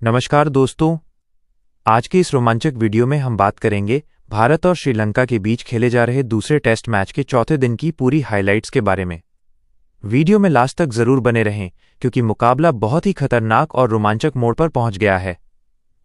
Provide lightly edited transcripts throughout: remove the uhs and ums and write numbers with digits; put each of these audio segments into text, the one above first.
नमस्कार दोस्तों, आज के इस रोमांचक वीडियो में हम बात करेंगे भारत और श्रीलंका के बीच खेले जा रहे दूसरे टेस्ट मैच के चौथे दिन की पूरी हाइलाइट्स के बारे में। वीडियो में लास्ट तक जरूर बने रहें क्योंकि मुकाबला बहुत ही खतरनाक और रोमांचक मोड़ पर पहुंच गया है।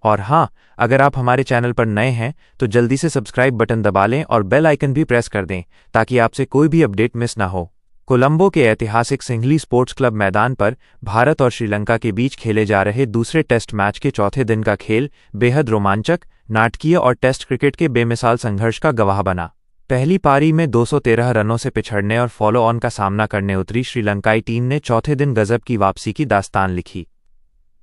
और हाँ, अगर आप हमारे चैनल पर नए हैं तो जल्दी से सब्सक्राइब बटन दबा लें और बेल आइकन भी प्रेस कर दें ताकि आपसे कोई भी अपडेट मिस ना हो। कोलंबो के ऐतिहासिक सिंघली स्पोर्ट्स क्लब मैदान पर भारत और श्रीलंका के बीच खेले जा रहे दूसरे टेस्ट मैच के चौथे दिन का खेल बेहद रोमांचक, नाटकीय और टेस्ट क्रिकेट के बेमिसाल संघर्ष का गवाह बना। पहली पारी में 213 रनों से पिछड़ने और फॉलो ऑन का सामना करने उतरी श्रीलंकाई टीम ने चौथे दिन गजब की वापसी की दास्तान लिखी।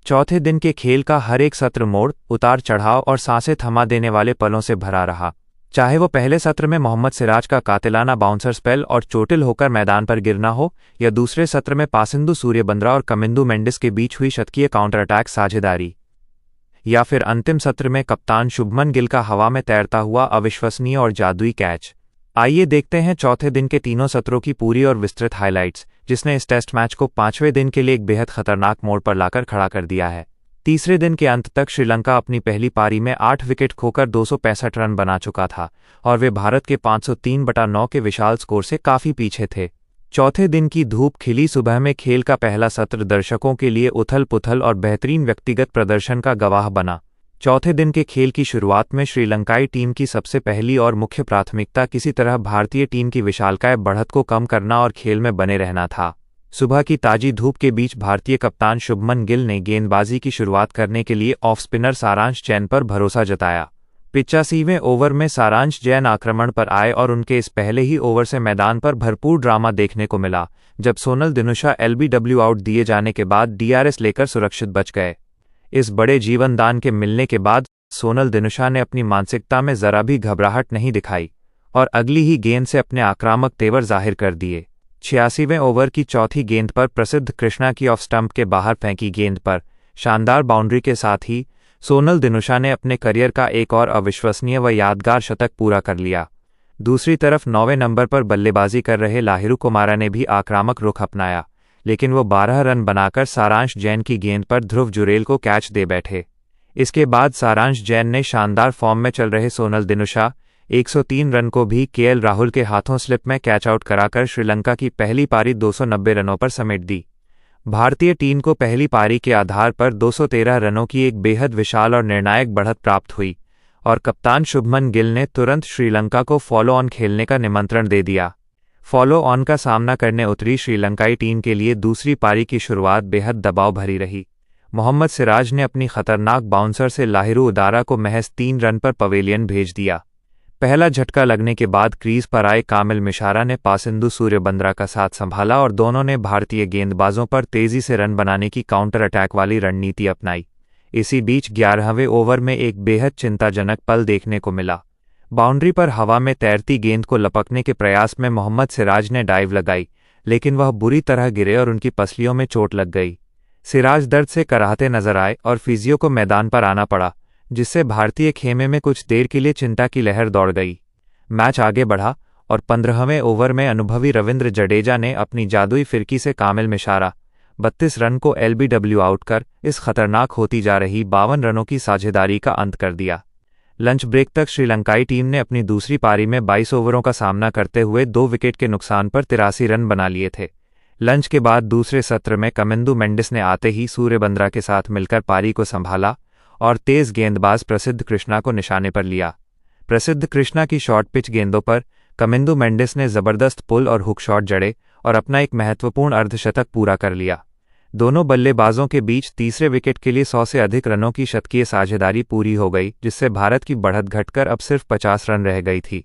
चौथे दिन के खेल का हर एक सत्र मोड़, उतार चढ़ाव और सांसें थमा देने वाले पलों से भरा रहा। चाहे वो पहले सत्र में मोहम्मद सिराज का कातिलाना बाउंसर स्पेल और चोटिल होकर मैदान पर गिरना हो, या दूसरे सत्र में पासिंदु सूर्यबंद्रा और कमिंदु मेंडिस के बीच हुई शतकीय काउंटर अटैक साझेदारी, या फिर अंतिम सत्र में कप्तान शुभमन गिल का हवा में तैरता हुआ अविश्वसनीय और जादुई कैच। आइए देखते हैं चौथे दिन के तीनों सत्रों की पूरी और विस्तृत हाइलाइट्स, जिसने इस टेस्ट मैच को पांचवें दिन के लिए एक बेहद खतरनाक मोड़ पर लाकर खड़ा कर दिया है। तीसरे दिन के अंत तक श्रीलंका अपनी पहली पारी में 8 विकेट खोकर 265 रन बना चुका था और वे भारत के 503/9 के विशाल स्कोर से काफी पीछे थे। चौथे दिन की धूप खिली सुबह में खेल का पहला सत्र दर्शकों के लिए उथल-पुथल और बेहतरीन व्यक्तिगत प्रदर्शन का गवाह बना। चौथे दिन के खेल की शुरुआत में श्रीलंकाई टीम की सबसे पहली और मुख्य प्राथमिकता किसी तरह भारतीय टीम की विशालकाय बढ़त को कम करना और खेल में बने रहना था। सुबह की ताजी धूप के बीच भारतीय कप्तान शुभमन गिल ने गेंदबाजी की शुरुआत करने के लिए ऑफ स्पिनर सारांश जैन पर भरोसा जताया। 85वें ओवर में सारांश जैन आक्रमण पर आए और उनके इस पहले ही ओवर से मैदान पर भरपूर ड्रामा देखने को मिला, जब सोनल दिनुशा एलबीडब्ल्यू आउट दिए जाने के बाद डीआरएस लेकर सुरक्षित बच गए। इस बड़े जीवनदान के मिलने के बाद सोनल दिनुशा ने अपनी मानसिकता में जरा भी घबराहट नहीं दिखाई और अगली ही गेंद से अपने आक्रामक तेवर जाहिर कर दिए। 86वें ओवर की चौथी गेंद पर प्रसिद्ध कृष्णा की ऑफ स्टंप के बाहर फेंकी गेंद पर शानदार बाउंड्री के साथ ही सोनल दिनुशा ने अपने करियर का एक और अविश्वसनीय व यादगार शतक पूरा कर लिया। दूसरी तरफ 9वें नंबर पर बल्लेबाजी कर रहे लाहिरू कुमारा ने भी आक्रामक रुख अपनाया, लेकिन वो 12 रन बनाकर सारांश जैन की गेंद पर ध्रुव जुरेल को कैच दे बैठे। इसके बाद सारांश जैन ने शानदार फॉर्म में चल रहे सोनल दिनुशा 103 रन को भी केएल राहुल के हाथों स्लिप में कैच आउट कराकर श्रीलंका की पहली पारी 290 रनों पर समेट दी। भारतीय टीम को पहली पारी के आधार पर 213 रनों की एक बेहद विशाल और निर्णायक बढ़त प्राप्त हुई और कप्तान शुभमन गिल ने तुरंत श्रीलंका को फॉलो ऑन खेलने का निमंत्रण दे दिया। फॉलो ऑन का सामना करने उतरी श्रीलंकाई टीम के लिए दूसरी पारी की शुरुआत बेहद दबाव भरी रही। मोहम्मद सिराज ने अपनी खतरनाक बाउंसर से लाहिरू उदारा को महज 3 रन पर पवेलियन भेज दिया। पहला झटका लगने के बाद क्रीज पर आए कामिल मिशारा ने पासिंदु सूर्यबंद्रा का साथ संभाला और दोनों ने भारतीय गेंदबाजों पर तेजी से रन बनाने की काउंटर अटैक वाली रणनीति अपनाई। इसी बीच 11वें ओवर में एक बेहद चिंताजनक पल देखने को मिला। बाउंड्री पर हवा में तैरती गेंद को लपकने के प्रयास में मोहम्मद सिराज ने डाइव लगाई, लेकिन वह बुरी तरह गिरे और उनकी पसलियों में चोट लग गई। सिराज दर्द से कराहते नजर आए और फिजियो को मैदान पर आना पड़ा, जिससे भारतीय खेमे में कुछ देर के लिए चिंता की लहर दौड़ गई। मैच आगे बढ़ा और 15वें ओवर में अनुभवी रविंद्र जडेजा ने अपनी जादुई फिरकी से कामिल मिशारा 32 रन को एलबीडब्ल्यू आउट कर इस खतरनाक होती जा रही 52 रनों की साझेदारी का अंत कर दिया। लंच ब्रेक तक श्रीलंकाई टीम ने अपनी दूसरी पारी में 22 ओवरों का सामना करते हुए 2 विकेट के नुकसान पर 83 रन बना लिए थे। लंच के बाद दूसरे सत्र में कमिंदु मेंडिस ने आते ही सूर्यबंद्रा के साथ मिलकर पारी को संभाला और तेज गेंदबाज प्रसिद्ध कृष्णा को निशाने पर लिया। प्रसिद्ध कृष्णा की शॉर्ट पिच गेंदों पर कमिंदु मेंडिस ने जबरदस्त पुल और हुक शॉट जड़े और अपना एक महत्वपूर्ण अर्धशतक पूरा कर लिया। दोनों बल्लेबाजों के बीच तीसरे विकेट के लिए 100 से अधिक रनों की शतकीय साझेदारी पूरी हो गई, जिससे भारत की बढ़त घटकर अब सिर्फ 50 रन रह गई थी।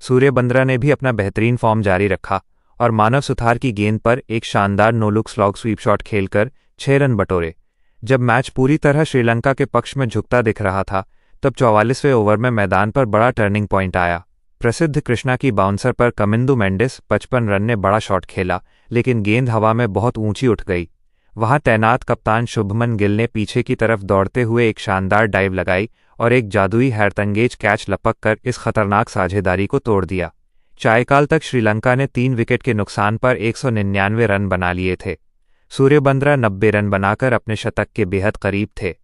सूर्यबंद्रा ने भी अपना बेहतरीन फॉर्म जारी रखा और मानव सुथार की गेंद पर एक शानदार no look slog sweep shot खेलकर 6 रन बटोरे। जब मैच पूरी तरह श्रीलंका के पक्ष में झुकता दिख रहा था, तब 44वें ओवर में मैदान पर बड़ा टर्निंग पॉइंट आया। प्रसिद्ध कृष्णा की बाउंसर पर कमिंदु मेंडिस 55 रन ने बड़ा शॉट खेला, लेकिन गेंद हवा में बहुत ऊंची उठ गई। वहां तैनात कप्तान शुभमन गिल ने पीछे की तरफ दौड़ते हुए एक शानदार डाइव लगाई और एक जादुई हैरतंगेज कैच लपक कर इस खतरनाक साझेदारी को तोड़ दिया। चायकाल तक श्रीलंका ने 3 विकेट के नुकसान पर 199 रन बना लिए थे। सूर्यबंद्रा 90 रन बनाकर अपने शतक के बेहद करीब थे।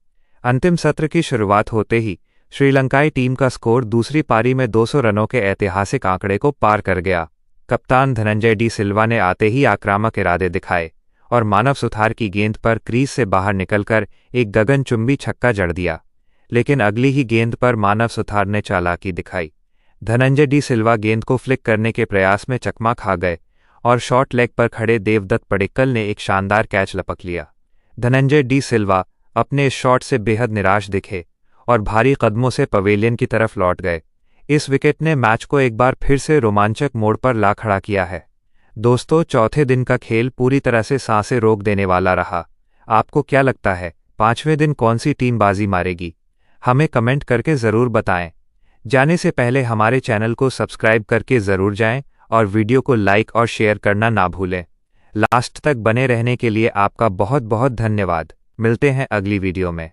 अंतिम सत्र की शुरुआत होते ही श्रीलंकाई टीम का स्कोर दूसरी पारी में 200 रनों के ऐतिहासिक आंकड़े को पार कर गया। कप्तान धनंजय डी सिल्वा ने आते ही आक्रामक इरादे दिखाए और मानव सुथार की गेंद पर क्रीज से बाहर निकलकर एक गगनचुंबी छक्का जड़ दिया। लेकिन अगली ही गेंद पर मानव सुथार ने चालाकी दिखाई। धनंजय डी सिल्वा गेंद को फ्लिक करने के प्रयास में चकमा खा गए और शॉर्ट लेग पर खड़े देवदत्त पडिक्कल ने एक शानदार कैच लपक लिया। धनंजय डी सिल्वा अपने इस शॉट से बेहद निराश दिखे और भारी कदमों से पवेलियन की तरफ लौट गए। इस विकेट ने मैच को एक बार फिर से रोमांचक मोड़ पर ला खड़ा किया है। दोस्तों, चौथे दिन का खेल पूरी तरह से सांसें रोक देने वाला रहा। आपको क्या लगता है, पांचवें दिन कौन सी टीम बाजी मारेगी? हमें कमेंट करके ज़रूर बताएं। जाने से पहले हमारे चैनल को सब्सक्राइब करके ज़रूर जाएं और वीडियो को लाइक और शेयर करना ना भूलें। लास्ट तक बने रहने के लिए आपका बहुत बहुत धन्यवाद। मिलते हैं अगली वीडियो में।